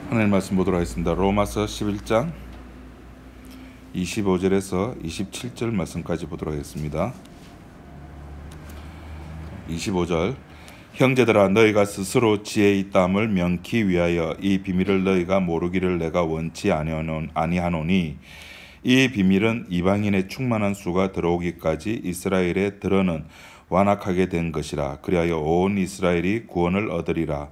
하나님 말씀 보도록 하겠습니다. 로마서 11장 25절에서 27절 말씀까지 보도록 하겠습니다. 25절 형제들아 너희가 스스로 지혜 있다함을 명키 위하여 이 비밀을 너희가 모르기를 내가 원치 아니하노니 이 비밀은 이방인의 충만한 수가 들어오기까지 이스라엘에 들어는 완악하게 된 것이라. 그리하여 온 이스라엘이 구원을 얻으리라.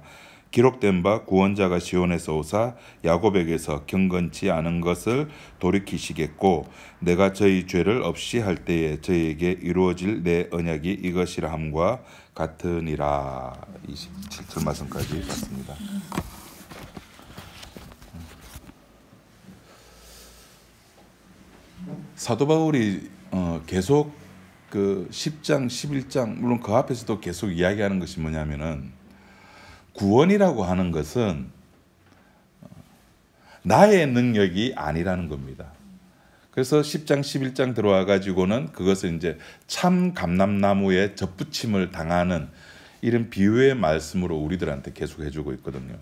기록된 바 구원자가 시온에서 오사 야곱에게서 경건치 않은 것을 돌이키시겠고 내가 저희 죄를 없이 할 때에 저희에게 이루어질 내 언약이 이것이라 함과 같으니라. 27절 말씀까지 봤습니다. 사도 바울이 계속 그 10장, 11장 물론 그 앞에서도 계속 이야기하는 것이 뭐냐면은 구원이라고 하는 것은 나의 능력이 아니라는 겁니다. 그래서 10장, 11장 들어와 가지고는 그것을 이제 참 감람나무에 접붙임을 당하는 이런 비유의 말씀으로 우리들한테 계속 해주고 있거든요.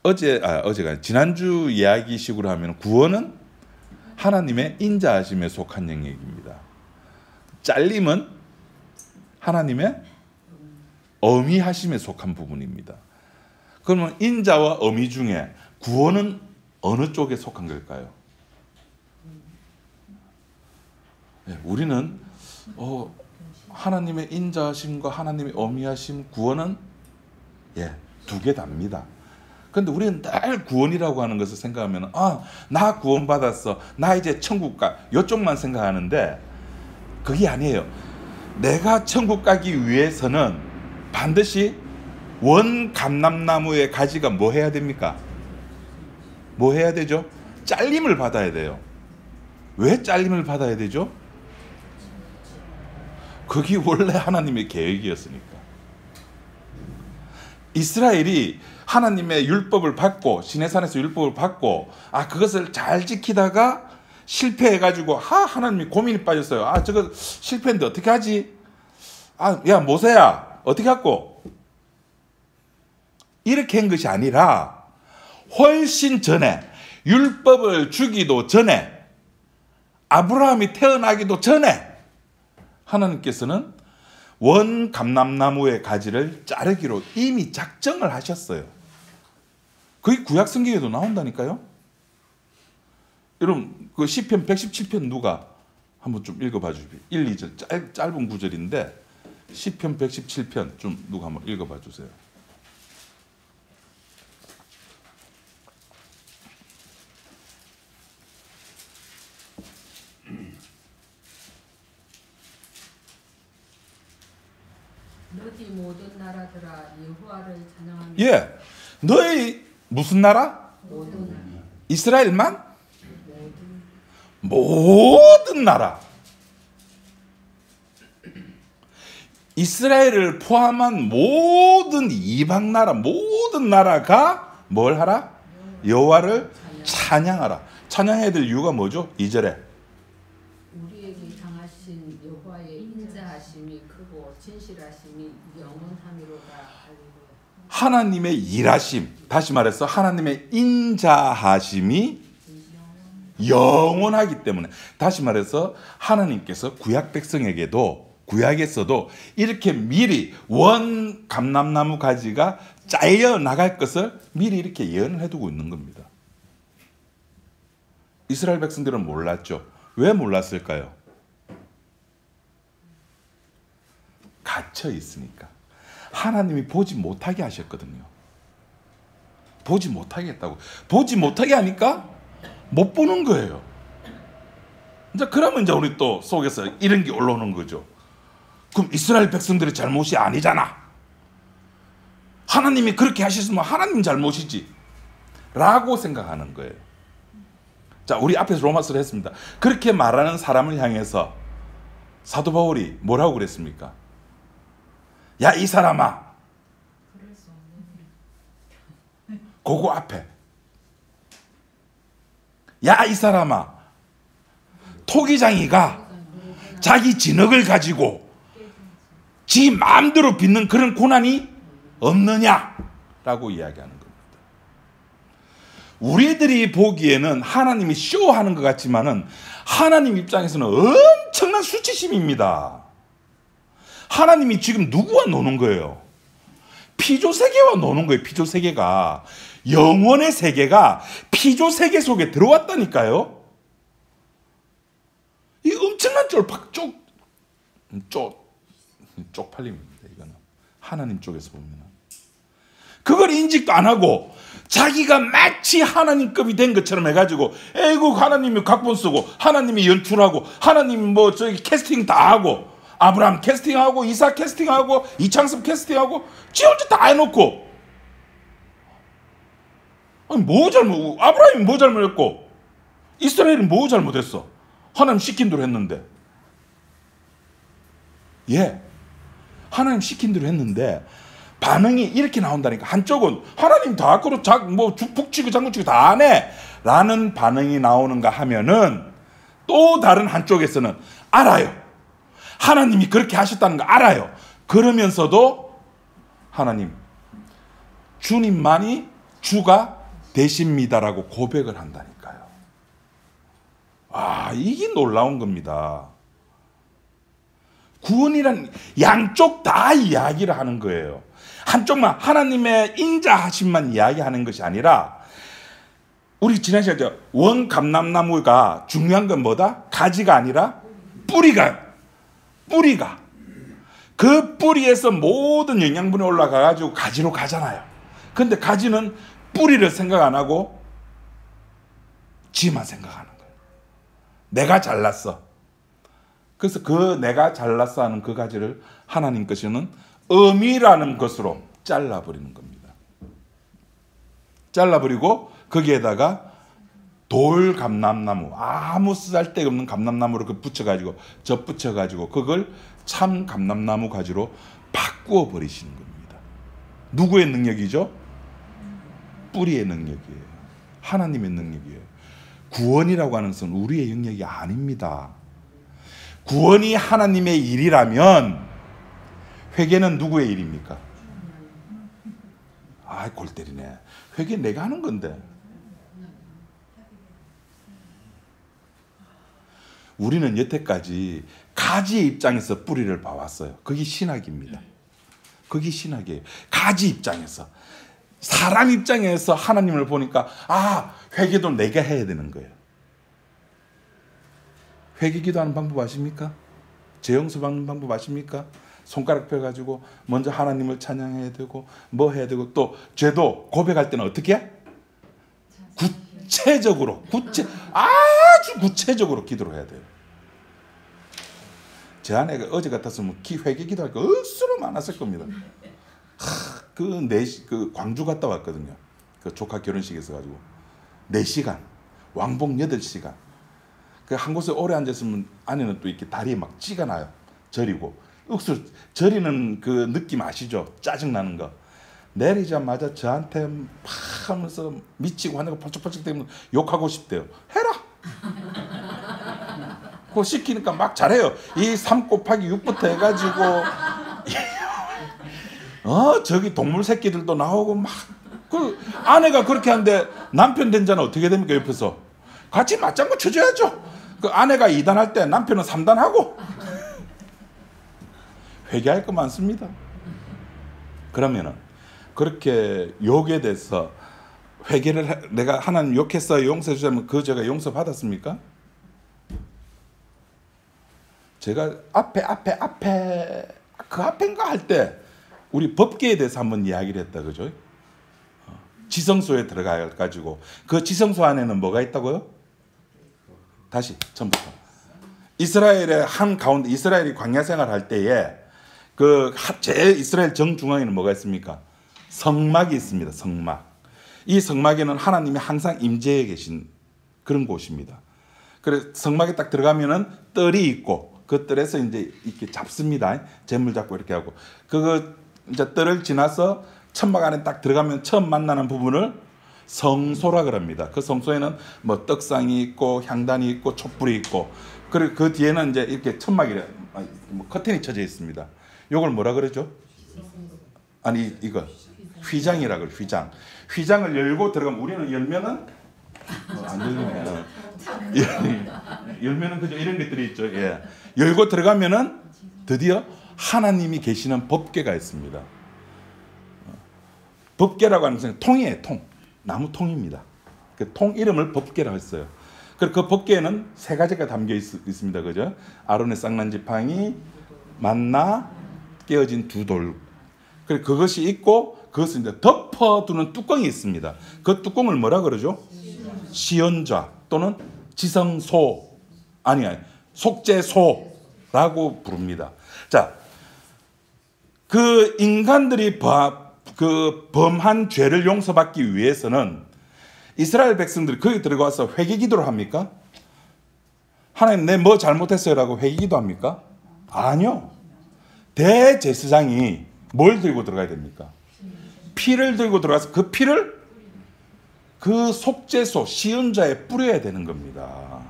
어제가 지난주 이야기식으로 하면 구원은 하나님의 인자하심에 속한 영역입니다. 잘림은 하나님의 어미하심에 속한 부분입니다. 그러면 인자와 어미 중에 구원은 어느 쪽에 속한 걸까요? 네, 우리는 하나님의 인자하심과 하나님의 어미하심 구원은 두 개 답니다. 그런데 우리는 늘 구원이라고 하는 것을 생각하면 나 구원받았어. 나 이제 천국 가. 이쪽만 생각하는데 그게 아니에요. 내가 천국 가기 위해서는 반드시 원 감람나무의 가지가 뭐 해야 됩니까? 뭐 해야 되죠? 잘림을 받아야 돼요. 왜 잘림을 받아야 되죠? 그게 원래 하나님의 계획이었으니까. 이스라엘이 하나님의 율법을 받고 시내산에서 율법을 받고 그것을 잘 지키다가 실패해가지고 하나님이 고민이 빠졌어요. 저거 실패인데 어떻게 하지? 야 모세야 어떻게 할꼬? 이렇게 한 것이 아니라 훨씬 전에 율법을 주기도 전에 아브라함이 태어나기도 전에 하나님께서는 원 감람나무의 가지를 자르기로 이미 작정을 하셨어요. 그게 구약 성경에도 나온다니까요. 여러분 그 시편 117편 누가 한번 좀 읽어봐 주십시오. 1, 2절 짧은 구절인데 시편 117편 좀 누가 한번 읽어봐 주세요. 너희 모든 나라들아 여호와를 찬양하며. 너희 무슨 나라? 모든 나라. 이스라엘만? 모든 나라. 이스라엘을 포함한 모든 이방 나라, 모든 나라가 뭘 하라? 여호와를 찬양하라. 찬양해야 될 이유가 뭐죠? 2절에 우리에게 당하신 여호와의 인자하심이 크고 진실하심이 영원함이로다. 하나님의 일하심, 다시 말해서 하나님의 인자하심이 영원하기 때문에, 다시 말해서 하나님께서 구약 백성에게도 구약에서도 이렇게 미리 원 감람나무 가지가 잘려 나갈 것을 미리 이렇게 예언을 해두고 있는 겁니다. 이스라엘 백성들은 몰랐죠. 왜 몰랐을까요? 갇혀 있으니까. 하나님이 보지 못하게 하셨거든요. 보지 못하게 했다고. 보지 못하게 하니까 못 보는 거예요. 그러면 우리 또 속에서 이런 게 올라오는 거죠. 그럼 이스라엘 백성들의 잘못이 아니잖아. 하나님이 그렇게 하셨으면 하나님 잘못이지 라고 생각하는 거예요. 자, 우리 앞에서 로마서를 했습니다. 그렇게 말하는 사람을 향해서 사도 바울이 뭐라고 그랬습니까? 야, 이 사람아. 그거 앞에. 야, 이 사람아. 토기장이가 자기 진흙을 가지고 지 마음대로 빚는 그런 고난이 없느냐? 라고 이야기하는 겁니다. 우리들이 보기에는 하나님이 쇼하는 것 같지만은 하나님 입장에서는 엄청난 수치심입니다. 하나님이 지금 누구와 노는 거예요? 피조세계와 노는 거예요. 피조세계가. 영원의 세계가 피조세계 속에 들어왔다니까요. 이 엄청난 쪽팔림입니다. 이거는 하나님 쪽에서 보면 그걸 인식도 안 하고 자기가 마치 하나님급이 된 것처럼 해가지고 에이구 하나님이 각본 쓰고 하나님이 연출하고 하나님이 뭐 저기 캐스팅 다 하고 아브라함 캐스팅하고 이삭 캐스팅하고 이창섭 캐스팅하고 지 혼자 다 해놓고 아니 뭐 잘못 아브라함이 뭐 잘못했고 이스라엘이 뭐 잘못했어? 하나님 시킨 대로 했는데 하나님 시킨 대로 했는데 반응이 이렇게 나온다니까. 한쪽은 하나님 다 그렇고 뭐 북치고 장구치고 다 안 해 라는 반응이 나오는가 하면은 또 다른 한쪽에서는 알아요. 하나님이 그렇게 하셨다는 거 알아요. 그러면서도 하나님 주님만이 주가 되십니다라고 고백을 한다니까요. 이게 놀라운 겁니다. 구원이란 양쪽 다 이야기를 하는 거예요. 한쪽만 하나님의 인자하심만 이야기하는 것이 아니라 우리 지난 시간에 원감람나무가 중요한 건 뭐다? 가지가 아니라 뿌리가 그 뿌리에서 모든 영양분이 올라가가지고 가지로 가잖아요. 근데 가지는 뿌리를 생각 안 하고 지만 생각하는 거예요. 내가 잘났어. 그래서 그 내가 잘났어 하는 그 가지를 하나님 것이는 어미라는 것으로 잘라버리는 겁니다. 잘라버리고 거기에다가 돌감람나무, 아무 쓸데없는 감람나무를 붙여가지고 접붙여가지고 그걸 참 감람나무 가지로 바꾸어 버리시는 겁니다. 누구의 능력이죠? 뿌리의 능력이에요. 하나님의 능력이에요. 구원이라고 하는 것은 우리의 영역이 아닙니다. 구원이 하나님의 일이라면 회개는 누구의 일입니까? 골 때리네. 회개 내가 하는 건데. 우리는 여태까지 가지의 입장에서 뿌리를 봐왔어요. 그게 신학입니다. 그게 신학이에요. 가지 입장에서. 사람 입장에서 하나님을 보니까 회개도 내가 해야 되는 거예요. 회개 기도하는 방법 아십니까? 재용서 받는 방법 아십니까? 손가락 펴가지고 먼저 하나님을 찬양해야 되고 뭐 해야 되고 또 죄도 고백할 때는 어떻게 해? 아주 구체적으로 기도를 해야 돼요. 제 아내가 어제 같았으면 회개 기도할 거 억수로 많았을 겁니다. 그 광주 갔다 왔거든요. 그 조카 결혼식에서 가지고 4시간 왕복 8시간 그 한 곳에 오래 앉았으면 아내는 또 이렇게 다리에 막 찌가 나요. 저리고 억수로 저리는 그 느낌 아시죠? 짜증나는 거. 내리자마자 저한테 막 하면서 미치고 하는 거 펄쩍펄쩍 대면 욕하고 싶대요. 해라. 그거 시키니까 막 잘해요. 이 3 곱하기 6부터 해가지고 저기 동물 새끼들도 나오고 막 그 아내가 그렇게 하는데 남편 된 자는 어떻게 됩니까? 옆에서 같이 맞장구 쳐줘야죠. 그 아내가 2단 할 때 남편은 3단 하고 회개할 거 많습니다. 그러면은 그렇게 욕에 대해서 회개를 내가 하나님 욕했어요 용서해 주자면 그 죄가 용서 받았습니까? 제가 앞에 그 앞인가 할 때 우리 법계에 대해서 한번 이야기를 했다 그죠? 지성소에 들어가 가지고 그 지성소 안에는 뭐가 있다고요? 다시 처음부터 이스라엘의 한 가운데 이스라엘이 광야 생활할 때에 그 제일 이스라엘 정중앙에는 뭐가 있습니까? 성막이 있습니다. 성막. 이 성막에는 하나님이 항상 임재해 계신 그런 곳입니다. 그래서 성막에 딱 들어가면은 뜰이 있고 그 뜰에서 이제 이렇게 잡습니다. 재물 잡고 이렇게 하고 그거 이제 뜰을 지나서 천막 안에 딱 들어가면 처음 만나는 부분을 성소라 그럽니다. 그 성소에는 뭐 떡상이 있고 향단이 있고 촛불이 있고 그리고 그 뒤에는 이제 이렇게 천막이 커튼이 쳐져 있습니다. 이걸 뭐라 그러죠? 아니 이거 휘장이라고 해요. 휘장. 휘장을 열고 들어가면 우리는 열면은 안 열리네. 열면은 그죠 이런 것들이 있죠. 예. 열고 들어가면은 드디어 하나님이 계시는 법궤가 있습니다. 법궤라고 하는 것은 통이에요. 통. 나무 통입니다. 그 통 이름을 법궤라고 했어요. 그 법궤에는 세 가지가 담겨 있습니다. 그죠? 아론의 쌍난 지팡이, 만나, 깨어진 두 돌. 그것이 있고 그것을 이제 덮어두는 뚜껑이 있습니다. 그 뚜껑을 뭐라 그러죠? 시연좌 또는 지성소 속죄소라고 부릅니다. 자, 그 인간들이 범한 죄를 용서받기 위해서는 이스라엘 백성들이 거기 들어가서 회개기도를 합니까? 하나님 내 뭐 잘못했어요라고 회개기도 합니까? 아니요. 대제사장이 뭘 들고 들어가야 됩니까? 피를 들고 들어가서 그 피를 그 속죄소 시은자에 뿌려야 되는 겁니다.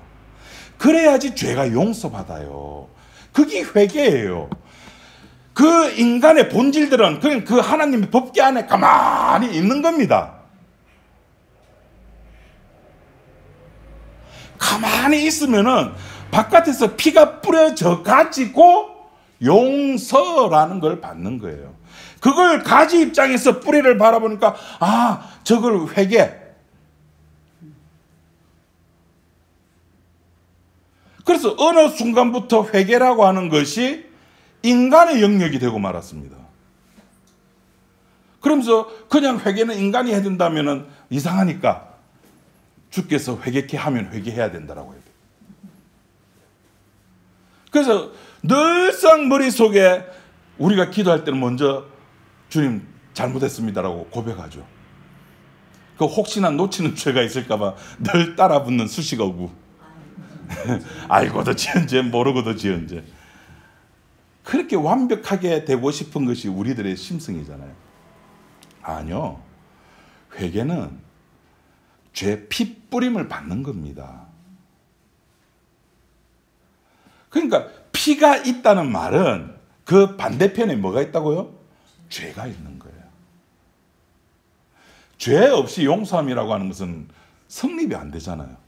그래야지 죄가 용서받아요. 그게 회개예요. 그 인간의 본질들은 그냥 그 하나님의 법궤 안에 가만히 있는 겁니다. 가만히 있으면은 바깥에서 피가 뿌려져 가지고 용서라는 걸 받는 거예요. 그걸 가지 입장에서 뿌리를 바라보니까 저걸 회개. 그래서 어느 순간부터 회개라고 하는 것이 인간의 영역이 되고 말았습니다. 그러면서 그냥 회개는 인간이 해야 된다면 이상하니까 주께서 회개케 하면 회개해야 된다라고 해요. 그래서 늘상 머릿속에 우리가 기도할 때는 먼저 주님 잘못했습니다라고 고백하죠. 그 혹시나 놓치는 죄가 있을까봐 늘 따라붙는 수식어구. 알고도 지은 죄 모르고도 지은 죄. 그렇게 완벽하게 되고 싶은 것이 우리들의 심성이잖아요. 아니요. 회개는 죄 핏뿌림을 받는 겁니다. 그러니까 피가 있다는 말은 그 반대편에 뭐가 있다고요? 죄가 있는 거예요. 죄 없이 용서함이라고 하는 것은 성립이 안 되잖아요.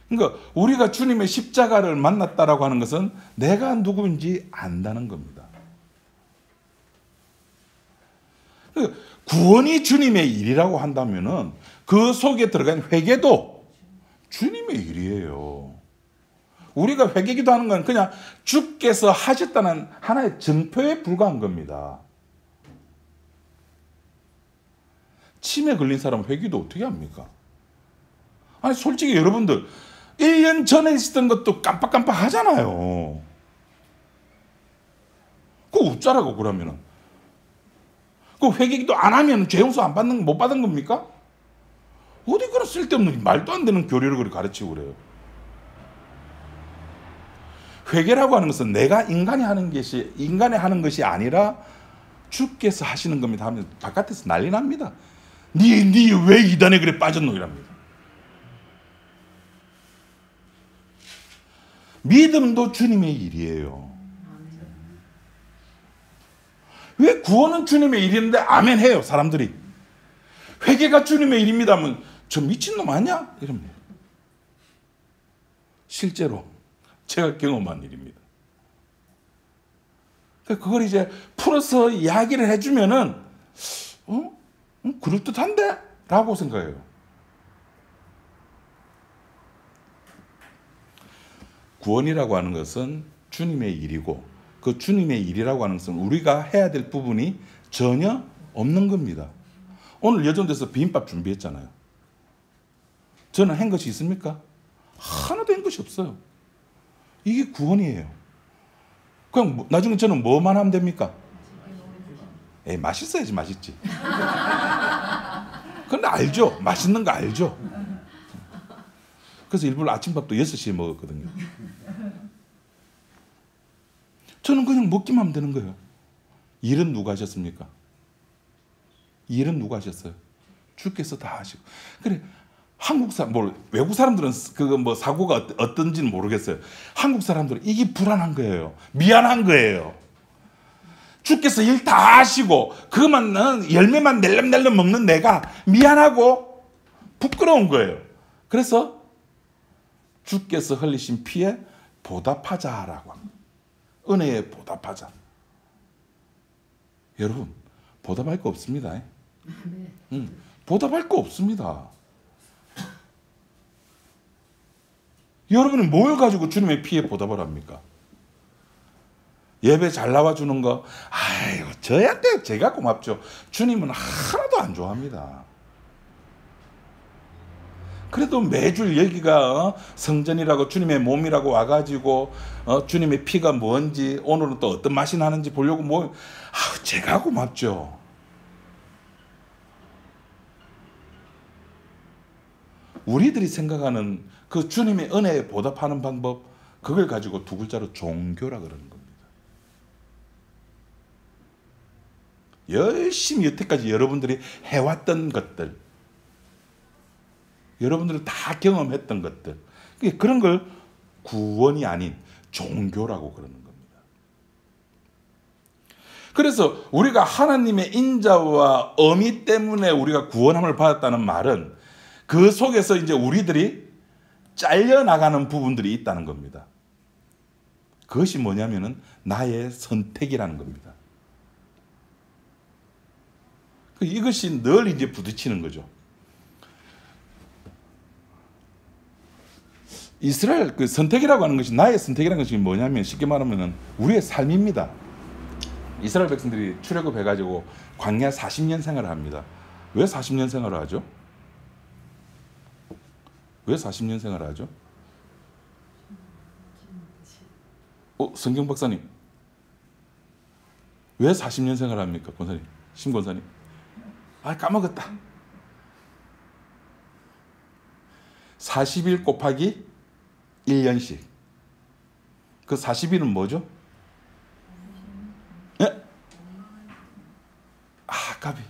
그러니까 우리가 주님의 십자가를 만났다라고 하는 것은 내가 누구인지 안다는 겁니다. 구원이 주님의 일이라고 한다면은 그 속에 들어간 회개도 주님의 일이에요. 우리가 회개기도 하는 건 그냥 주께서 하셨다는 하나의 증표에 불과한 겁니다. 치매 걸린 사람 회개도 어떻게 합니까? 아니 솔직히 여러분들 1년 전에 있었던 것도 깜빡깜빡 하잖아요. 그거 웃자라고 그러면은. 그 회개기도 안 하면 죄 용서 못 받은 겁니까? 어디 그런 쓸데없는 말도 안 되는 교리를 그렇게 가르치고 그래요. 회개라고 하는 것은 내가 인간이 하는 것이 아니라 주께서 하시는 겁니다 하면 바깥에서 난리 납니다. 니 왜 이단에 그래 빠졌노 이랍니다. 믿음도 주님의 일이에요. 왜 구원은 주님의 일인데 아멘 해요 사람들이. 회개가 주님의 일입니다 하면 저 미친놈 아니야? 이럽니다. 실제로 제가 경험한 일입니다. 그걸 이제 풀어서 이야기를 해주면은 그럴듯한데? 라고 생각해요. 구원이라고 하는 것은 주님의 일이고 그 주님의 일이라고 하는 것은 우리가 해야 될 부분이 전혀 없는 겁니다. 오늘 여전대에서 비빔밥 준비했잖아요. 저는 한 것이 있습니까? 하나도 한 것이 없어요. 이게 구원이에요. 그냥 나중에 저는 뭐만 하면 됩니까? 맛있어야지 맛있지. 근데 알죠? 맛있는 거 알죠? 그래서 일부러 아침밥도 6시에 먹었거든요. 저는 그냥 먹기만 하면 되는 거예요. 일은 누가 하셨습니까? 일은 누가 하셨어요? 주께서 다 하시고. 그래, 외국 사람들은 사고가 어떤지는 모르겠어요. 한국 사람들은 이게 불안한 거예요. 미안한 거예요. 주께서 일 다 하시고 그것만 열매만 낼름낼름 먹는 내가 미안하고 부끄러운 거예요. 그래서 주께서 흘리신 피에 보답하자라고 합니다. 은혜에 보답하자. 여러분, 보답할 거 없습니다. 보답할 거 없습니다. 여러분은 뭘 가지고 주님의 피에 보답을 합니까? 예배 잘 나와주는 거, 아이고, 저한테 제가 고맙죠. 주님은 하나도 안 좋아합니다. 그래도 매주 여기가 성전이라고 주님의 몸이라고 와가지고 주님의 피가 뭔지 오늘은 또 어떤 맛이 나는지 보려고 제가 고맙죠. 우리들이 생각하는 그 주님의 은혜에 보답하는 방법, 그걸 가지고 두 글자로 종교라 그러는 겁니다. 열심히 여태까지 여러분들이 해왔던 것들, 여러분들이 다 경험했던 것들, 그런 걸 구원이 아닌 종교라고 그러는 겁니다. 그래서 우리가 하나님의 인자와 어미 때문에 우리가 구원함을 받았다는 말은 그 속에서 이제 우리들이 잘려나가는 부분들이 있다는 겁니다. 그것이 뭐냐면은 나의 선택이라는 겁니다. 이것이 늘 이제 부딪히는 거죠. 이스라엘 그 선택이라고 하는 것이, 나의 선택이라는 것이 뭐냐면 쉽게 말하면 우리의 삶입니다. 이스라엘 백성들이 출애굽해가지고 광야 40년 생활을 합니다. 왜 40년 생활을 하죠? 왜 40년 생활을 하죠? 성경 박사님, 왜 40년 생활을 합니까? 권사님, 심 권사님. 까먹었다. 40일 곱하기 1년씩. 그 40일은 뭐죠? 예? 까비.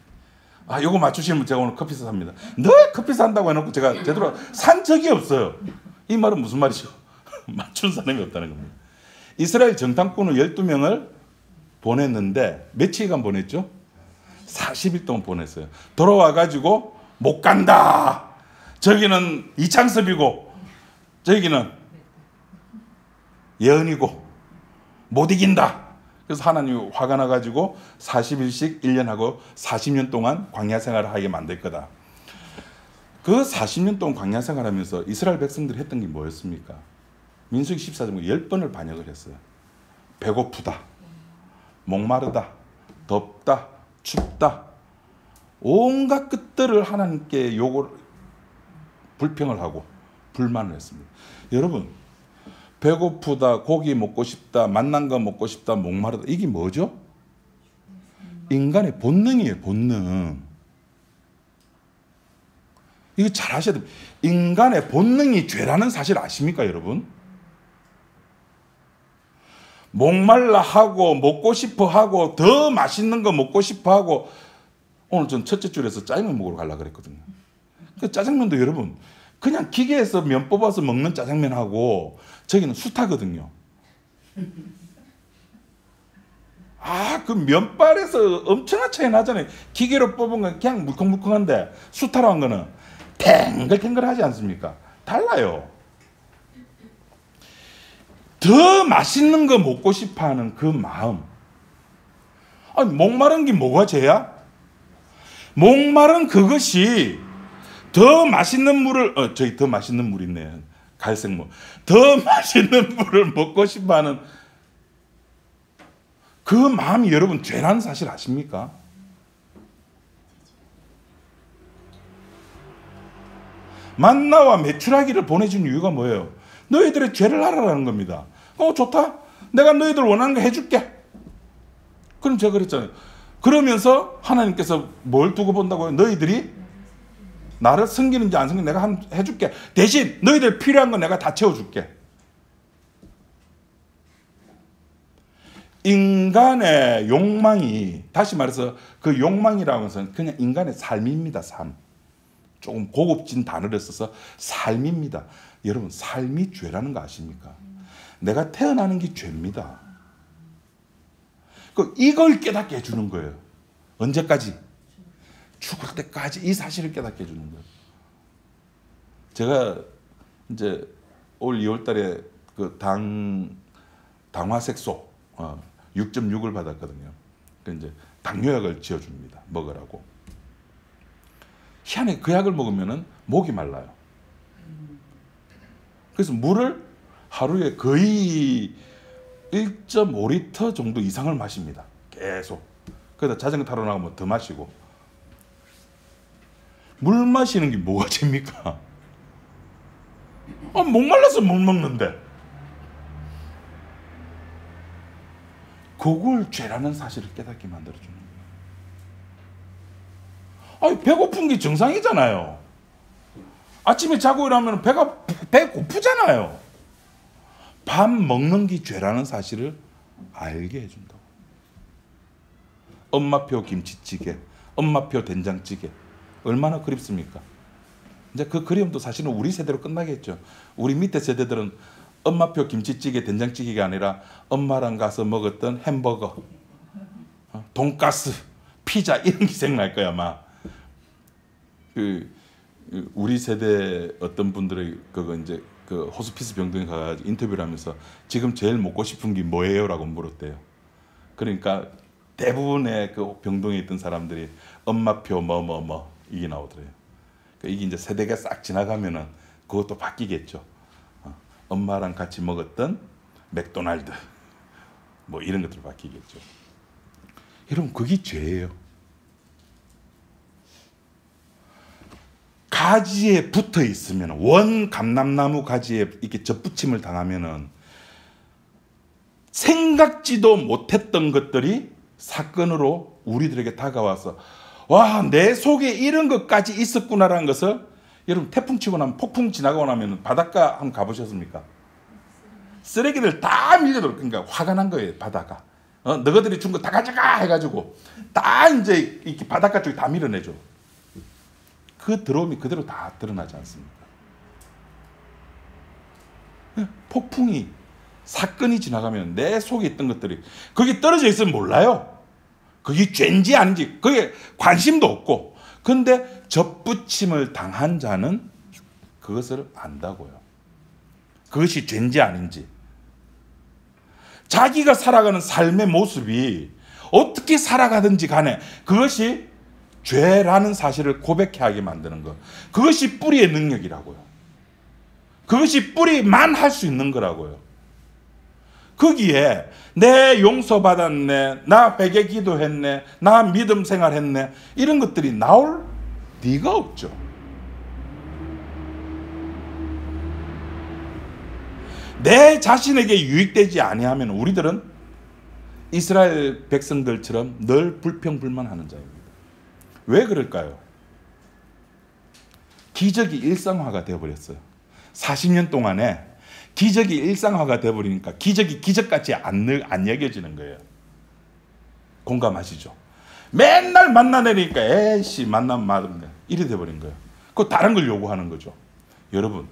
요거 맞추시면 제가 오늘 커피 삽니다. 늘 커피 산다고 해놓고 제가 제대로 산 적이 없어요. 이 말은 무슨 말이죠? 맞춘 사람이 없다는 겁니다. 이스라엘 정탐꾼을 12명을 보냈는데 며칠간 보냈죠? 40일 동안 보냈어요. 돌아와가지고 못 간다. 저기는 이창섭이고 저기는 예언이고 못 이긴다. 그래서 하나님이 화가 나가지고 40일씩 1년하고 40년 동안 광야 생활을 하게 만들 거다. 그 40년 동안 광야 생활하면서 이스라엘 백성들이 했던 게 뭐였습니까? 민수기 14장 10번을 반역을 했어요. 배고프다, 목마르다, 덥다, 춥다, 온갖 것들을 하나님께 불평을 하고 불만을 했습니다. 여러분, 배고프다, 고기 먹고 싶다, 맛난 거 먹고 싶다, 목마르다, 이게 뭐죠? 인간의 본능이에요. 본능. 이거 잘 아셔야 돼요. 인간의 본능이 죄라는 사실 아십니까, 여러분? 목말라 하고 먹고 싶어 하고 더 맛있는 거 먹고 싶어 하고, 오늘 전 첫째 줄에서 짜장면 먹으러 가려고 그랬거든요. 그 짜장면도 여러분 그냥 기계에서 면 뽑아서 먹는 짜장면하고 저기는 숱하거든요. 그 면발에서 엄청난 차이 나잖아요. 기계로 뽑은 건 그냥 물컹물컹한데 숱하러 한 거는 탱글탱글하지 않습니까? 달라요. 더 맛있는 거 먹고 싶어하는 그 마음. 목마른 게 뭐가 죄야? 목마른 그것이 더 맛있는 물을 저기 더 맛있는 물 있네. 갈색 물. 더 맛있는 물을 먹고 싶어하는 그 마음이 여러분 죄라는 사실 아십니까? 만나와 메추라기를 보내준 이유가 뭐예요? 너희들의 죄를 알아라는 겁니다. 좋다. 내가 너희들 원하는 거 해줄게. 그럼 제가 그랬잖아요. 그러면서 하나님께서 뭘 두고 본다고요? 너희들이 나를 섬기는지 안 섬기는지 내가 해줄게. 대신 너희들 필요한 건 내가 다 채워줄게. 인간의 욕망이, 다시 말해서 그 욕망이라고 해서 그냥 인간의 삶입니다. 삶. 조금 고급진 단어를 써서 삶입니다. 여러분, 삶이 죄라는 거 아십니까? 내가 태어나는 게 죄입니다. 이걸 깨닫게 해주는 거예요. 언제까지? 죽을 때까지 이 사실을 깨닫게 해주는 거예요. 제가 이제 올 2월달에 그 당화색소 6.6을 받았거든요. 이제 당뇨약을 지어줍니다. 먹으라고. 희한하게 그 약을 먹으면은 목이 말라요. 그래서 물을 하루에 거의 1.5리터 정도 이상을 마십니다. 계속. 그러다 자전거 타러 나가면 더 마시고. 물 마시는 게 뭐가 죄입니까? 목말라서 못 먹는데. 그걸 죄라는 사실을 깨닫게 만들어주는 거예요. 배고픈 게 정상이잖아요. 아침에 자고 일어나면 배 고프잖아요. 밥 먹는 게 죄라는 사실을 알게 해준다고. 엄마표 김치찌개, 엄마표 된장찌개 얼마나 그립습니까? 이제 그 그리움도 사실은 우리 세대로 끝나겠죠. 우리 밑에 세대들은 엄마표 김치찌개, 된장찌개가 아니라 엄마랑 가서 먹었던 햄버거, 돈가스, 피자 이런 게 생각날 거야 아마. 우리 세대 어떤 분들의 그거 이제 그 호스피스 병동에 가서 인터뷰를 하면서 지금 제일 먹고 싶은 게 뭐예요?라고 물었대요. 그러니까 대부분의 그 병동에 있던 사람들이 엄마표 뭐 이게 나오더래요. 그러니까 이게 이제 세대가 싹 지나가면은 그것도 바뀌겠죠. 엄마랑 같이 먹었던 맥도날드 뭐 이런 것들 바뀌겠죠. 여러분 그게 죄예요. 가지에 붙어 있으면 원 감람나무 가지에 이렇게 접붙임을 당하면은 생각지도 못했던 것들이 사건으로 우리들에게 다가와서 와, 내 속에 이런 것까지 있었구나라는 것을 여러분 태풍 치고 나면 폭풍 지나가고 나면 바닷가 한번 가보셨습니까? 쓰레기를 다 밀려들어. 그러니까 화가 난 거예요 바다가. 너희들이 준 거 다 가져가 해가지고 다 이제 이렇게 바닷가 쪽에 다 밀어내죠. 그 더러움이 그대로 다 드러나지 않습니까? 폭풍이 사건이 지나가면 내 속에 있던 것들이 거기 떨어져 있으면 몰라요. 그게 죄인지 아닌지 그게 관심도 없고. 근데 접붙임을 당한 자는 그것을 안다고요. 그것이 죄인지 아닌지. 자기가 살아가는 삶의 모습이 어떻게 살아가든지 간에 그것이 죄라는 사실을 고백해 하게 만드는 것. 그것이 뿌리의 능력이라고요. 그것이 뿌리만 할 수 있는 거라고요. 거기에 내 용서받았네, 나 회개 기도했네, 나 믿음 생활했네 이런 것들이 나올 리가 없죠. 내 자신에게 유익되지 아니하면 우리들은 이스라엘 백성들처럼 늘 불평불만하는 자입니다. 왜 그럴까요? 기적이 일상화가 되어버렸어요. 40년 동안에 기적이 일상화가 되어버리니까 기적이 기적같이 안 여겨지는 거예요. 공감하시죠? 맨날 만나내니까 에이씨 만나면 맞은데 이래 돼버린 거예요. 그 다른 걸 요구하는 거죠. 여러분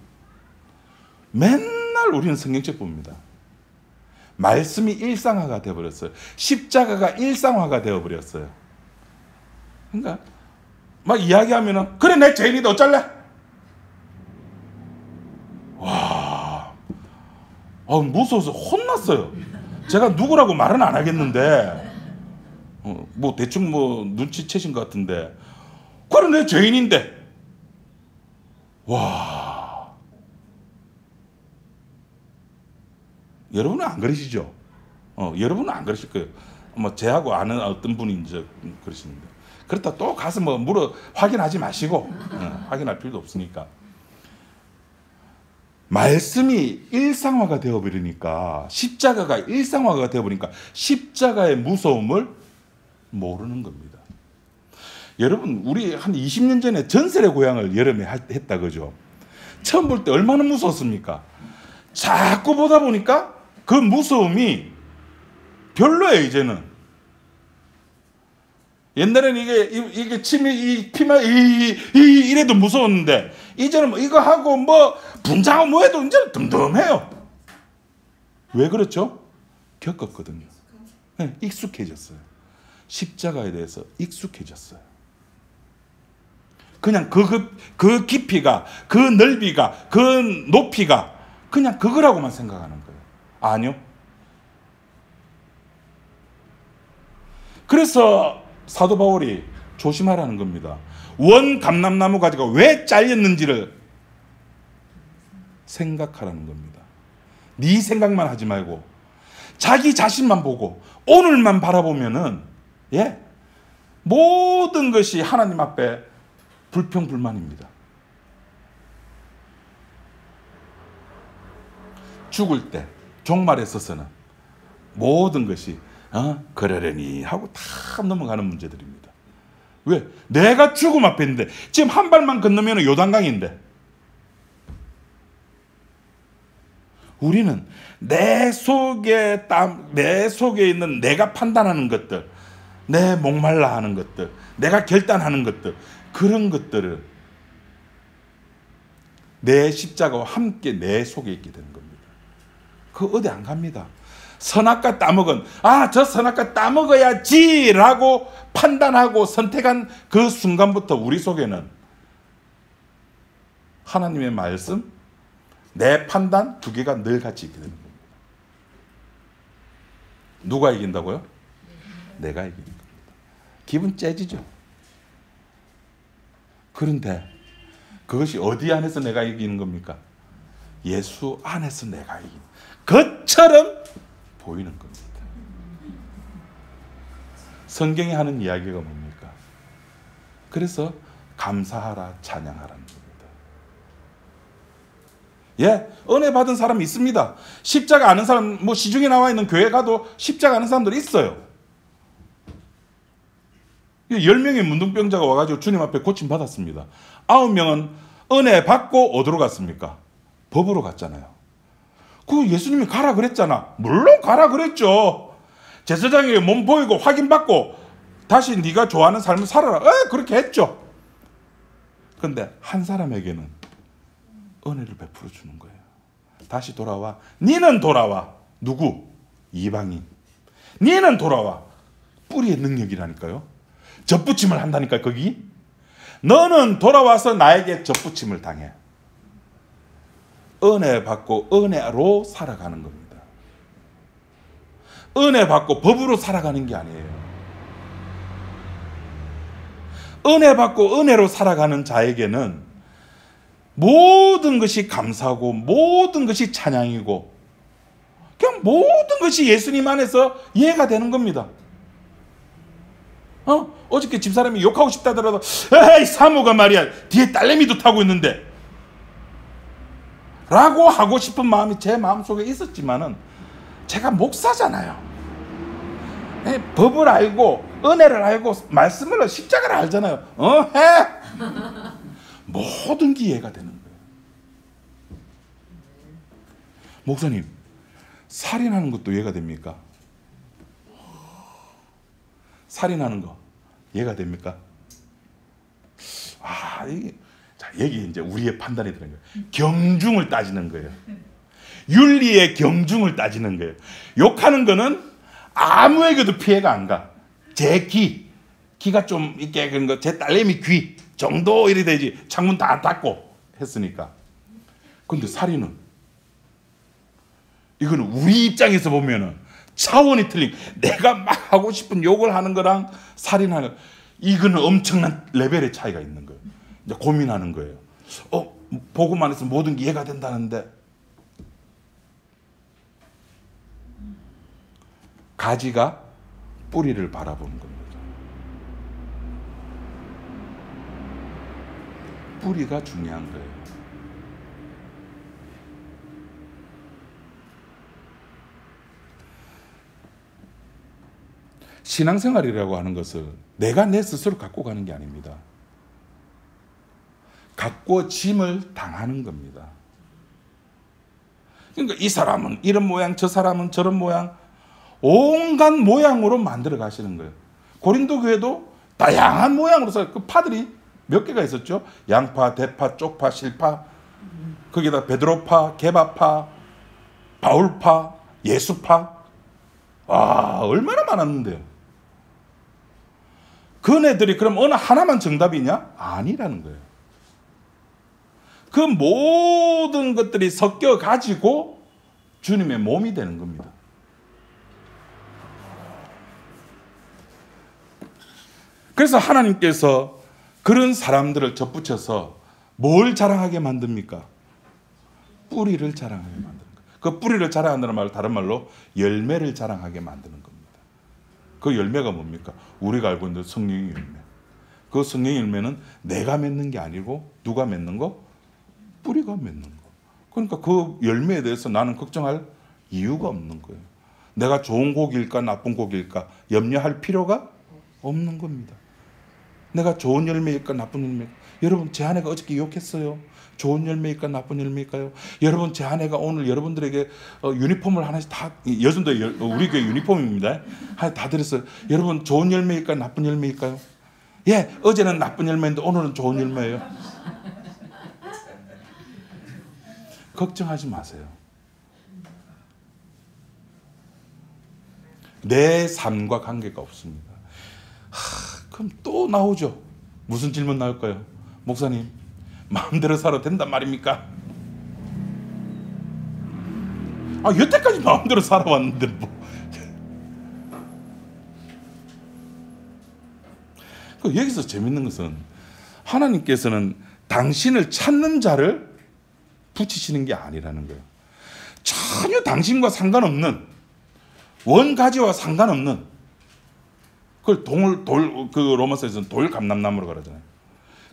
맨날 우리는 성경책 봅니다. 말씀이 일상화가 되어버렸어요. 십자가가 일상화가 되어버렸어요. 그러니까 막 이야기하면은 그래 내 죄인이다 어쩔래? 와, 무서워서 혼났어요. 제가 누구라고 말은 안 하겠는데 뭐 대충 뭐 눈치채신 것 같은데 그래 내 죄인인데 와, 여러분은 안 그러시죠? 여러분은 안 그러실 거예요. 뭐 제하고 아는 어떤 분이 이제 그러시는데 그렇다 또 가서 뭐 확인하지 마시고 확인할 필요도 없으니까. 말씀이 일상화가 되어버리니까 십자가가 일상화가 되어버리니까 십자가의 무서움을 모르는 겁니다. 여러분 우리 한 20년 전에 전설의 고향을 여름에 했다 그죠? 처음 볼 때 얼마나 무서웠습니까? 자꾸 보다 보니까 그 무서움이 별로예요 이제는. 옛날에는 이게 침이 피만 이래도 무서웠는데 이제는 뭐 이거 하고 뭐 분장하고 뭐 해도 이제는 덤덤해요. 왜 그렇죠? 겪었거든요. 익숙해졌어요. 십자가에 대해서 익숙해졌어요. 그냥 그 깊이가, 그 넓이가, 그 높이가 그냥 그거라고만 생각하는 거예요. 아니요. 그래서 사도 바울이 조심하라는 겁니다. 원 감람나무 가지가 왜 잘렸는지를 생각하라는 겁니다. 네 생각만 하지 말고 자기 자신만 보고 오늘만 바라보면은 모든 것이 하나님 앞에 불평불만입니다. 죽을 때 종말에 서서는 모든 것이 그러려니 하고 다 넘어가는 문제들입니다. 왜? 내가 죽음 앞에 있는데 지금 한 발만 건너면 요단강인데 우리는 내 속에 있는 내가 판단하는 것들, 내 목말라 하는 것들, 내가 결단하는 것들, 그런 것들을 내 십자가와 함께 내 속에 있게 되는 겁니다. 그거 어디 안 갑니다. 선악과 따먹은 저 선악과 따먹어야지 라고 판단하고 선택한 그 순간부터 우리 속에는 하나님의 말씀, 내 판단 두 개가 늘 같이 있게 되는 겁니다. 누가 이긴다고요? 내가 이기는 겁니다. 기분 째지죠. 그런데 그것이 어디 안에서 내가 이기는 겁니까? 예수 안에서 내가 이기는 것처럼 보이는 겁니다. 성경이 하는 이야기가 뭡니까? 그래서 감사하라, 찬양하라는 겁니다. 은혜 받은 사람이 있습니다. 십자가 아는 사람, 시중에 나와 있는 교회 가도 십자가 아는 사람들이 있어요. 10명의 문둥병자가 와가지고 주님 앞에 고침 받았습니다. 9명은 은혜 받고 어디로 갔습니까? 법으로 갔잖아요. 그 예수님이 가라 그랬잖아. 물론 가라 그랬죠. 제사장에게 몸 보이고 확인받고 다시 네가 좋아하는 삶을 살아라. 그렇게 했죠. 그런데 한 사람에게는 은혜를 베풀어 주는 거예요. 다시 돌아와. 니는 돌아와. 누구? 이방인. 니는 돌아와. 뿌리의 능력이라니까요. 젖붙임을 한다니까 거기. 너는 돌아와서 나에게 젖붙임을 당해. 은혜 받고 은혜로 살아가는 겁니다. 은혜 받고 법으로 살아가는 게 아니에요. 은혜 받고 은혜로 살아가는 자에게는 모든 것이 감사하고 모든 것이 찬양이고 그냥 모든 것이 예수님 안에서 이해가 되는 겁니다. 어저께 집사람이 욕하고 싶다더라도 에이 사모가 말이야 뒤에 딸내미도 타고 있는데 라고 하고 싶은 마음이 제 마음속에 있었지만은 제가 목사잖아요. 법을 알고 은혜를 알고 말씀을 십자가를 알잖아요. 해! 모든 게 이해가 되는 거예요. 목사님, 살인하는 것도 이해가 됩니까? 살인하는 거 이해가 됩니까? 여기 이제 우리의 판단이 드는 거예요. 경중을 따지는 거예요. 윤리의 경중을 따지는 거예요. 욕하는 거는 아무에게도 피해가 안 가. 제 귀가 좀 있게 그런 거, 제 딸내미 귀 정도 이래 되지. 창문 다 닫고 했으니까. 근데 살인은 이거는 우리 입장에서 보면은 차원이 틀린. 내가 막 하고 싶은 욕을 하는 거랑 살인하는 이거는 엄청난 레벨의 차이가 있는 거예요. 이제 고민하는 거예요. 보고만 해서 모든 게 이해가 된다는데 가지가 뿌리를 바라보는 겁니다. 뿌리가 중요한 거예요. 신앙생활이라고 하는 것을 내가 내 스스로 갖고 가는 게 아닙니다. 갖고 짐을 당하는 겁니다. 그러니까 이 사람은 이런 모양, 저 사람은 저런 모양, 온갖 모양으로 만들어 가시는 거예요. 고린도 교회도 다양한 모양으로서 그 파들이 몇 개가 있었죠. 양파, 대파, 쪽파, 실파, 거기다 베드로파, 게바파, 바울파, 예수파, 얼마나 많았는데요. 그네들이 그럼 어느 하나만 정답이냐? 아니라는 거예요. 그 모든 것들이 섞여 가지고 주님의 몸이 되는 겁니다. 그래서 하나님께서 그런 사람들을 접붙여서 뭘 자랑하게 만듭니까? 뿌리를 자랑하게 만드는 거예요. 그 뿌리를 자랑한다는 말, 다른 말로 열매를 자랑하게 만드는 겁니다. 그 열매가 뭡니까? 우리가 알고 있는 성령의 열매. 그 성령의 열매는 내가 맺는 게 아니고 누가 맺는 거? 뿌리가 맺는 거. 그러니까 그 열매에 대해서 나는 걱정할 이유가 없는 거예요. 내가 좋은 곡일까 나쁜 곡일까 염려할 필요가 없는 겁니다. 내가 좋은 열매일까 나쁜 열매일까? 여러분, 제 아내가 어저께 욕했어요. 좋은 열매일까 나쁜 열매일까요? 여러분, 제 아내가 오늘 여러분들에게 유니폼을 하나씩 다, 요즘도 우리 교회 유니폼입니다. 다 드렸어요. 여러분, 좋은 열매일까 나쁜 열매일까요? 예, 어제는 나쁜 열매인데 오늘은 좋은 열매예요. 걱정하지 마세요. 내 삶과 관계가 없습니다. 그럼 또 나오죠. 무슨 질문 나올까요? 목사님, 마음대로 살아도 된단 말입니까? 여태까지 마음대로 살아왔는데 뭐. 여기서 재밌는 것은 하나님께서는 당신을 찾는 자를 붙이시는 게 아니라는 거예요. 전혀 당신과 상관없는, 원가지와 상관없는, 그걸 그 로마서에서는 돌 감람나무로 그러잖아요.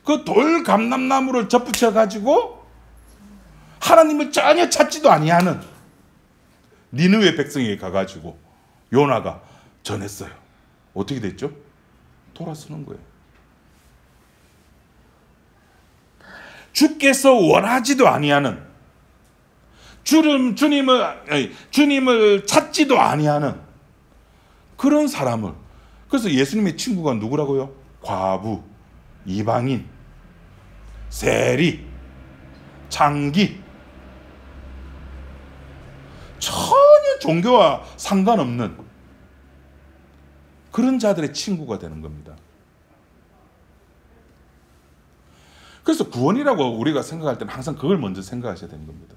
그 돌 감람나무를 접붙여 가지고 하나님을 전혀 찾지도 아니하는 니느웨 백성에게 가가지고 요나가 전했어요. 어떻게 됐죠? 돌아서는 거예요. 주께서 원하지도 아니하는, 주님을 찾지도 아니하는 그런 사람을, 그래서 예수님의 친구가 누구라고요? 과부, 이방인, 세리, 창기, 전혀 종교와 상관없는 그런 자들의 친구가 되는 겁니다. 그래서 구원이라고 우리가 생각할 때는 항상 그걸 먼저 생각하셔야 되는 겁니다.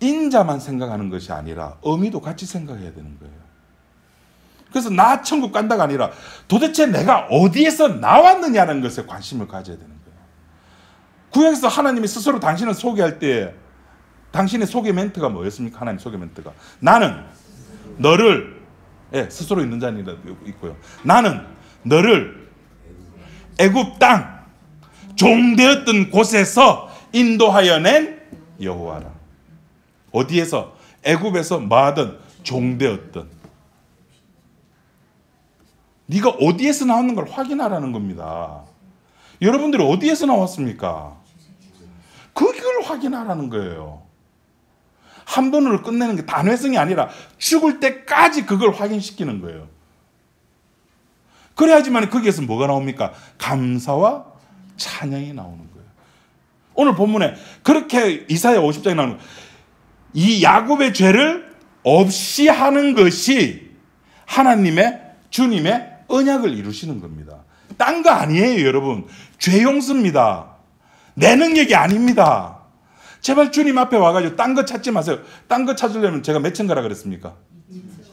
인자만 생각하는 것이 아니라 의미도 같이 생각해야 되는 거예요. 그래서 나 천국 간다가 아니라 도대체 내가 어디에서 나왔느냐는 것에 관심을 가져야 되는 거예요. 구약에서 하나님이 스스로 당신을 소개할 때 당신의 소개 멘트가 뭐였습니까? 하나님 소개 멘트가 나는 너를, 스스로 있는 자니라도 있고요. 나는 너를 애굽 땅 종되었던 곳에서 인도하여 낸 여호와라. 어디에서? 애굽에서 뭐하든 종되었던. 네가 어디에서 나왔는 걸 확인하라는 겁니다. 여러분들이 어디에서 나왔습니까? 그걸 확인하라는 거예요. 한 번으로 끝내는 게 단회성이 아니라 죽을 때까지 그걸 확인시키는 거예요. 그래야지만 거기에서 뭐가 나옵니까? 감사와 찬양이 나오는 거예요. 오늘 본문에 그렇게 이사야 50장에 나오는 거예요. 이 야곱의 죄를 없이 하는 것이 하나님의, 주님의 언약을 이루시는 겁니다. 딴 거 아니에요, 여러분. 죄 용서입니다. 내 능력이 아닙니다. 제발 주님 앞에 와가지고 딴 거 찾지 마세요. 딴 거 찾으려면 제가 몇 층 가라 그랬습니까?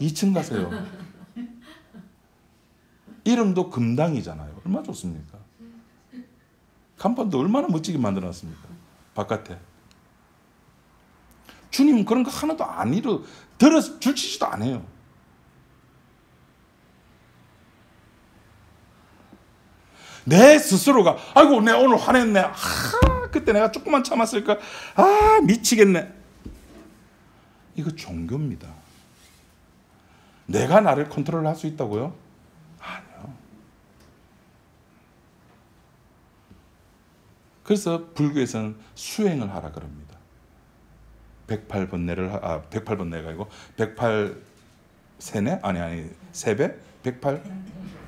2층 가세요. 이름도 금당이잖아요. 얼마나 좋습니까? 간판도 얼마나 멋지게 만들어놨습니까? 바깥에. 주님은 그런 거 하나도 안 줄치지도 않아요. 내 스스로가 아이고 내가 오늘 화냈네. 그때 내가 조금만 참았을까. 미치겠네. 이거 종교입니다. 내가 나를 컨트롤할 수 있다고요? 아니요. 그래서 불교에서는 수행을 하라 그럽니다. 108번뇌를 108번뇌가 아니고 108세뇌? 아니 세배? 108배.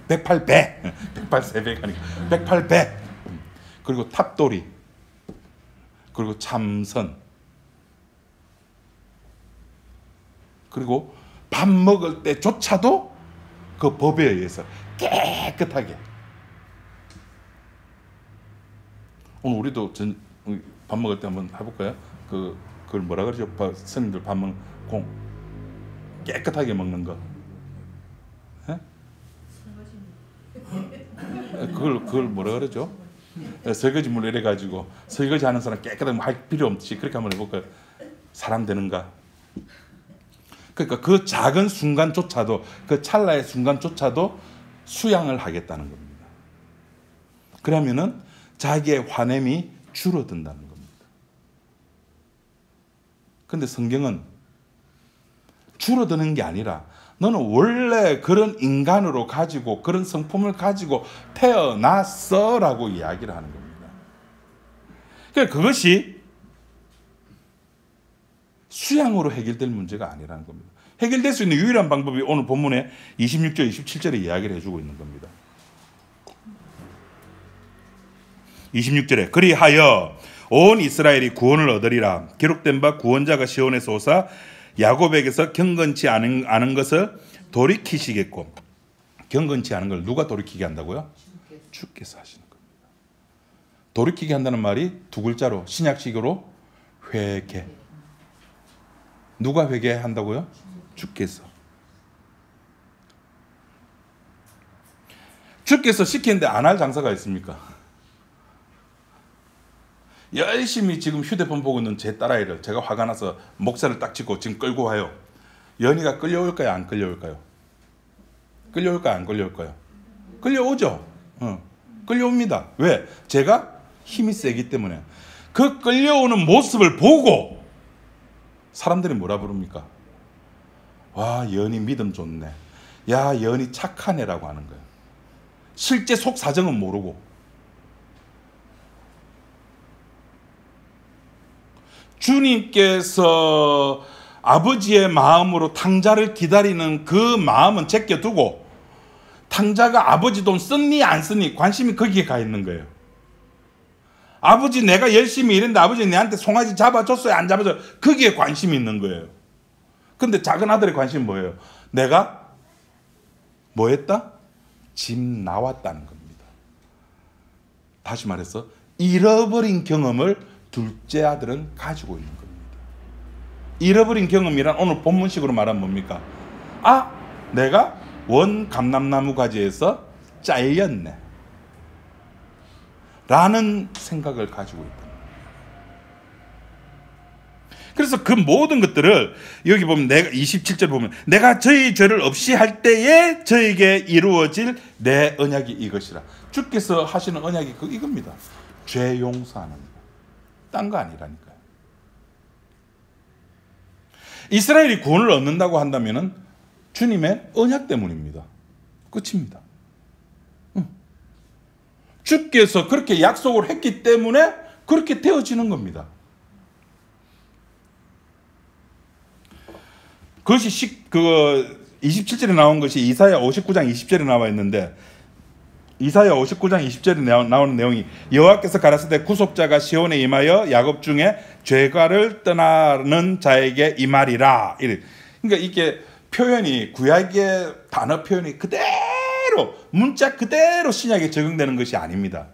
108세배가 아니고 108배. 그리고 탑돌이. 그리고 참선. 그리고 밥 먹을 때조차도 그 법에 의해서 깨끗하게. 오늘 우리도 밥 먹을 때 한번 해볼까요? 그걸 뭐라 그러죠? 스님들 밥 먹는 공 깨끗하게 먹는 거. 예? 그걸 뭐라 그러죠? 설거지 물 이래 가지고 설거지 하는 사람 깨끗하게 할 필요 없이 그렇게 한번 해볼까요? 사람 되는가? 그러니까 그 작은 순간조차도, 그 찰나의 순간조차도 수양을 하겠다는 겁니다. 그러면은 자기의 화냄이 줄어든다는 겁니다. 근데 성경은 줄어드는 게 아니라 너는 원래 그런 인간으로 가지고 그런 성품을 가지고 태어났어라고 이야기를 하는 겁니다. 그러니까 그것이 수양으로 해결될 문제가 아니라는 겁니다. 해결될 수 있는 유일한 방법이 오늘 본문에 26절, 27절에 이야기를 해주고 있는 겁니다. 26절에 그리하여 온 이스라엘이 구원을 얻으리라. 기록된 바 구원자가 시온에서 오사 야곱에게서 경건치 않은 것을 돌이키시겠고. 경건치 않은 걸 누가 돌이키게 한다고요? 주께서 하시는 겁니다. 돌이키게 한다는 말이 두 글자로 신약식으로 회개. 누가 회개한다고요? 주께서. 주께서 시키는데 안 할 장사가 있습니까? 열심히 지금 휴대폰 보고 있는 제 딸아이를 제가 화가 나서 목살을 딱 짚고 지금 끌고 와요. 연희가 끌려올까요? 안 끌려올까요? 끌려올까요? 안 끌려올까요? 끌려오죠. 끌려옵니다. 왜? 제가 힘이 세기 때문에. 그 끌려오는 모습을 보고 사람들이 뭐라 부릅니까? 와, 연희 믿음 좋네. 야, 연희 착한 애라고 하는 거예요. 실제 속 사정은 모르고. 주님께서 아버지의 마음으로 탕자를 기다리는 그 마음은 제껴두고 탕자가 아버지 돈 썼니 안 썼니 관심이 거기에 가 있는 거예요. 아버지 내가 열심히 일했는데 아버지 내한테 송아지 잡아줬어요 안 잡아줬어요? 거기에 관심이 있는 거예요. 근데 작은 아들의 관심이 뭐예요? 내가 뭐 했다? 집 나왔다는 겁니다. 다시 말해서 잃어버린 경험을 둘째 아들은 가지고 있는 겁니다. 잃어버린 경험이란 오늘 본문식으로 말하면 뭡니까? 아, 내가 원 감람나무 가지에서 잘렸네 라는 생각을 가지고 있다. 그래서 그 모든 것들을 여기 보면 내가 27절 보면 내가 저희 죄를 없이 할 때에 저에게 이루어질 내 언약이 이것이라. 주께서 하시는 언약이 이겁니다. 죄 용서하는 거. 딴 거 아니라니까요. 이스라엘이 구원을 얻는다고 한다면은 주님의 언약 때문입니다. 끝입니다. 주께서 그렇게 약속을 했기 때문에 그렇게 되어지는 겁니다. 그것이 27절에 나온 것이 이사야 59장 20절에 나와 있는데 이사야 59장 20절에 나오는 내용이 여호와께서 가라사대 구속자가 시온에 임하여 야곱 중에 죄가를 떠나는 자에게 임하리라. 그러니까 이게 표현이 구약의 단어 표현이 그대로 문자 그대로 신약에 적용되는 것이 아닙니다.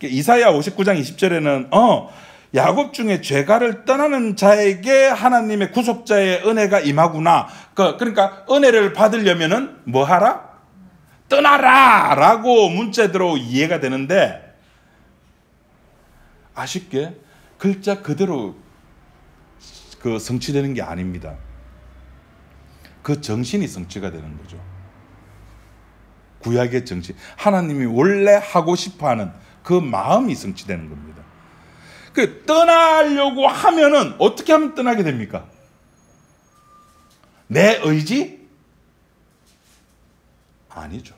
이사야 59장 20절에는 야곱 중에 죄가를 떠나는 자에게 하나님의 구속자의 은혜가 임하구나. 그러니까 은혜를 받으려면은 뭐 하라? 떠나라! 라고 문자대로 이해가 되는데 아쉽게 글자 그대로 성취되는 게 아닙니다. 그 정신이 성취가 되는 거죠. 구약의 정신. 하나님이 원래 하고 싶어하는 그 마음이 성취되는 겁니다. 떠나려고 하면은 어떻게 하면 떠나게 됩니까? 내 의지? 아니죠.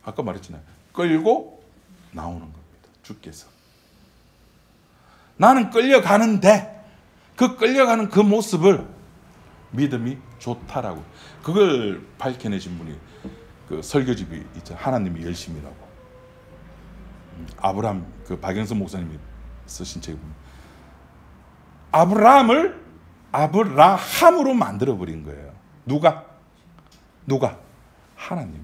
아까 말했잖아요. 끌고 나오는 겁니다. 주께서. 나는 끌려가는데 그 끌려가는 그 모습을 믿음이 좋다라고. 그걸 밝혀내신 분이 그 설교집이 있죠. 하나님이 열심이라고. 아브라함 박영선 목사님이 쓰신 책입니다. 아브라함을 아브라함으로 만들어버린 거예요. 누가? 하나님이.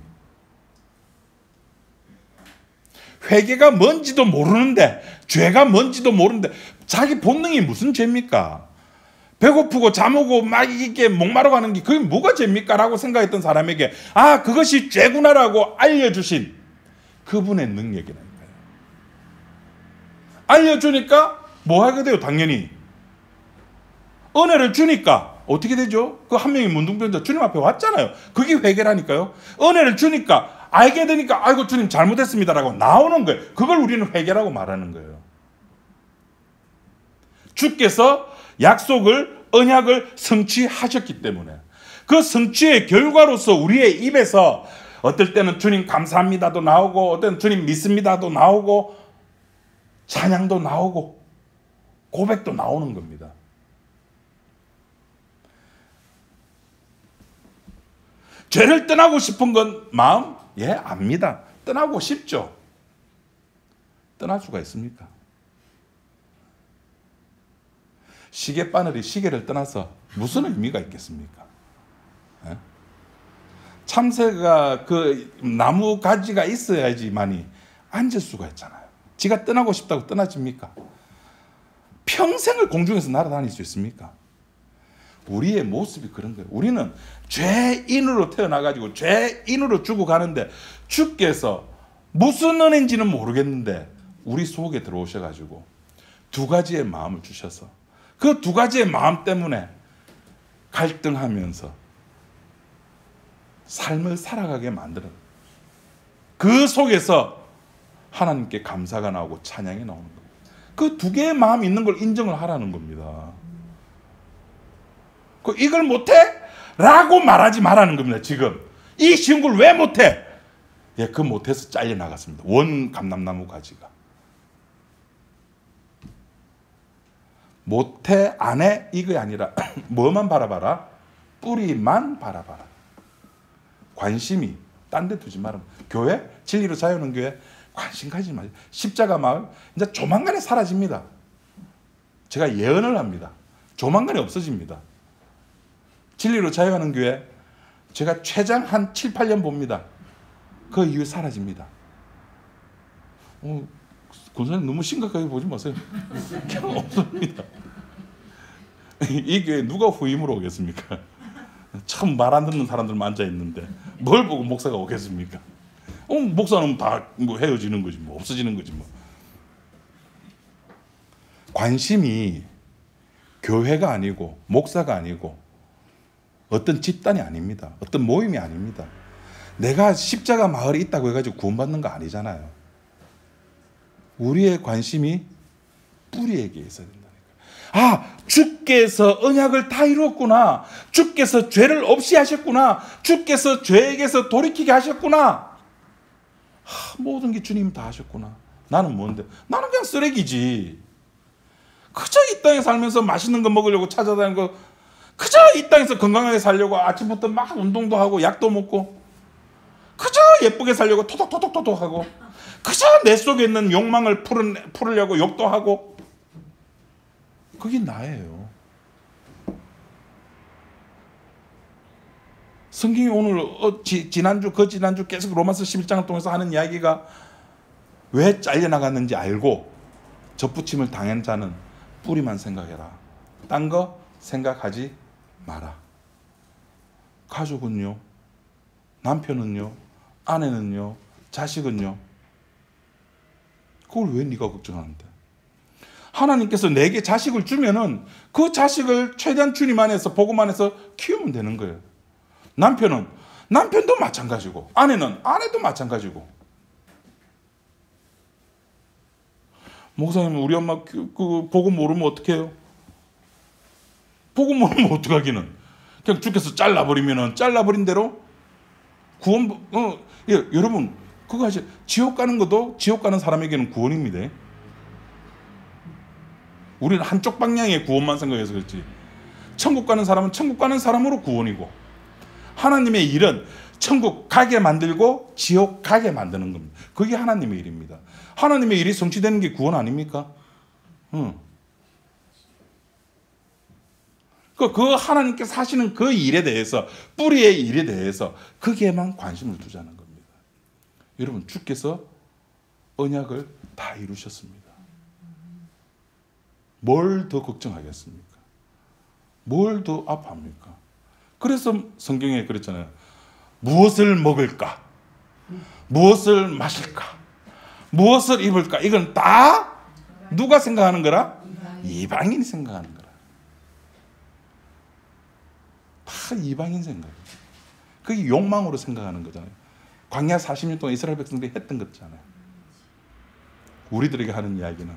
회개가 뭔지도 모르는데, 죄가 뭔지도 모르는데, 자기 본능이 무슨 죄입니까? 배고프고 잠오고 막 이게 목마르고 하는 게 그게 뭐가 죄입니까? 라고 생각했던 사람에게 아, 그것이 죄구나라고 알려주신 그분의 능력이라니까요. 알려주니까 뭐 하게 돼요? 당연히 은혜를 주니까 어떻게 되죠? 그 한 명이 문둥병자 주님 앞에 왔잖아요. 그게 회개라니까요. 은혜를 주니까 알게 되니까 아이고 주님 잘못했습니다라고 나오는 거예요. 그걸 우리는 회개라고 말하는 거예요. 주께서 약속을 언약을 성취하셨기 때문에 그 성취의 결과로서 우리의 입에서 어떨 때는 주님 감사합니다도 나오고 어떤 때는 주님 믿습니다도 나오고 찬양도 나오고 고백도 나오는 겁니다. 죄를 떠나고 싶은 건 마음? 예, 압니다. 떠나고 싶죠. 떠날 수가 있습니까? 시계바늘이 시계를 떠나서 무슨 의미가 있겠습니까? 예? 참새가 그 나무 가지가 있어야지만이 앉을 수가 있잖아요. 지가 떠나고 싶다고 떠나집니까? 평생을 공중에서 날아다닐 수 있습니까? 우리의 모습이 그런 거예요. 우리는 죄인으로 태어나가지고 죄인으로 죽어가는데 주께서 무슨 은혜인지는 모르겠는데 우리 속에 들어오셔가지고 두 가지의 마음을 주셔서 그 두 가지의 마음 때문에 갈등하면서 삶을 살아가게 만들어요. 그 속에서 하나님께 감사가 나오고 찬양이 나오는 거예요. 그 두 개의 마음이 있는 걸 인정을 하라는 겁니다. 이걸 못해? 라고 말하지 말라는 겁니다. 지금 이 쉬운 걸 왜 못해? 예, 그 못해서 잘려나갔습니다. 원 감람나무 가지가 못해 안 해 이게 아니라 뭐만 바라봐라? 뿌리만 바라봐라. 관심이 딴 데 두지 마라. 교회? 진리로 자유하는 교회? 관심 가지지 마세요. 십자가 마을 이제 조만간에 사라집니다. 제가 예언을 합니다. 조만간에 없어집니다. 진리로 자유하는 교회 제가 최장 한 7, 8년 봅니다. 그 이후 사라집니다. 권사님 너무 심각하게 보지 마세요. 그냥 없습니다. 이 교회에 누가 후임으로 오겠습니까? 참 말 안 듣는 사람들만 앉아있는데 뭘 보고 목사가 오겠습니까? 목사는 다 뭐 헤어지는 거지 뭐 없어지는 거지 뭐. 관심이 교회가 아니고 목사가 아니고 어떤 집단이 아닙니다. 어떤 모임이 아닙니다. 내가 십자가 마을에 있다고 해가지고 구원받는 거 아니잖아요. 우리의 관심이 뿌리에게 있어야 된다니까. 아, 주께서 언약을 다 이루었구나. 주께서 죄를 없이 하셨구나. 주께서 죄에게서 돌이키게 하셨구나. 모든 게 주님 다 하셨구나. 나는 뭔데? 나는 그냥 쓰레기지. 그저 이 땅에 살면서 맛있는 거 먹으려고 찾아다니는 거, 그저 이 땅에서 건강하게 살려고 아침부터 막 운동도 하고 약도 먹고, 그저 예쁘게 살려고 토독토독토독 하고, 그저 내 속에 있는 욕망을 풀으려고 욕도 하고, 그게 나예요. 성경이 오늘 지난주 계속 로마서 11장을 통해서 하는 이야기가 왜 잘려나갔는지 알고 접붙임을 당한 자는 뿌리만 생각해라. 딴 거 생각하지 마라. 가족은요? 남편은요? 아내는요? 자식은요? 그걸 왜 네가 걱정하는데? 하나님께서 내게 자식을 주면은 그 자식을 최대한 주님 안에서 복음 안에서 키우면 되는 거예요. 남편도 마찬가지고 아내도 마찬가지고. 목사님 우리 엄마 그 복음 모르면 어떻게 해요? 복음 모르면 어떡하기는. 그냥 주께서 잘라버리면은 잘라버린 대로 구원. 여러분 그거 하시. 지옥 가는 것도 지옥 가는 사람에게는 구원입니다. 우리는 한쪽 방향의 구원만 생각해서 그렇지. 천국 가는 사람은 천국 가는 사람으로 구원이고, 하나님의 일은 천국 가게 만들고 지옥 가게 만드는 겁니다. 그게 하나님의 일입니다. 하나님의 일이 성취되는 게 구원 아닙니까? 그 하나님께서 하시는 그 일에 대해서, 뿌리의 일에 대해서 거기에만 관심을 두자는 겁니다. 여러분, 주께서 언약을 다 이루셨습니다. 뭘 더 걱정하겠습니까? 뭘 더 아파합니까? 그래서 성경에 그랬잖아요. 무엇을 먹을까? 무엇을 마실까? 무엇을 입을까? 이건 다 누가 생각하는 거라? 이방인이 생각하는 거라. 다 이방인 생각이에요. 그게 욕망으로 생각하는 거잖아요. 광야 40년 동안 이스라엘 백성들이 했던 거잖아요. 우리들에게 하는 이야기는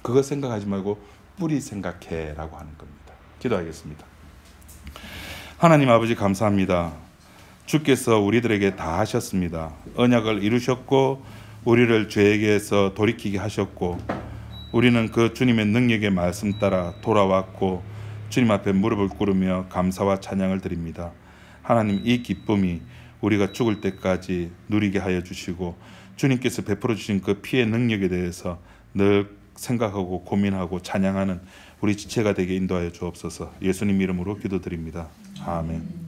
그거 생각하지 말고 뿌리 생각해라고 하는 겁니다. 기도하겠습니다. 하나님 아버지, 감사합니다. 주께서 우리들에게 다 하셨습니다. 언약을 이루셨고 우리를 죄에게서 돌이키게 하셨고, 우리는 그 주님의 능력의 말씀 따라 돌아왔고 주님 앞에 무릎을 꿇으며 감사와 찬양을 드립니다. 하나님, 이 기쁨이 우리가 죽을 때까지 누리게 하여 주시고, 주님께서 베풀어 주신 그 피의 능력에 대해서 늘 생각하고 고민하고 찬양하는 우리 지체가 되게 인도하여 주옵소서. 예수님 이름으로 기도드립니다. 아멘.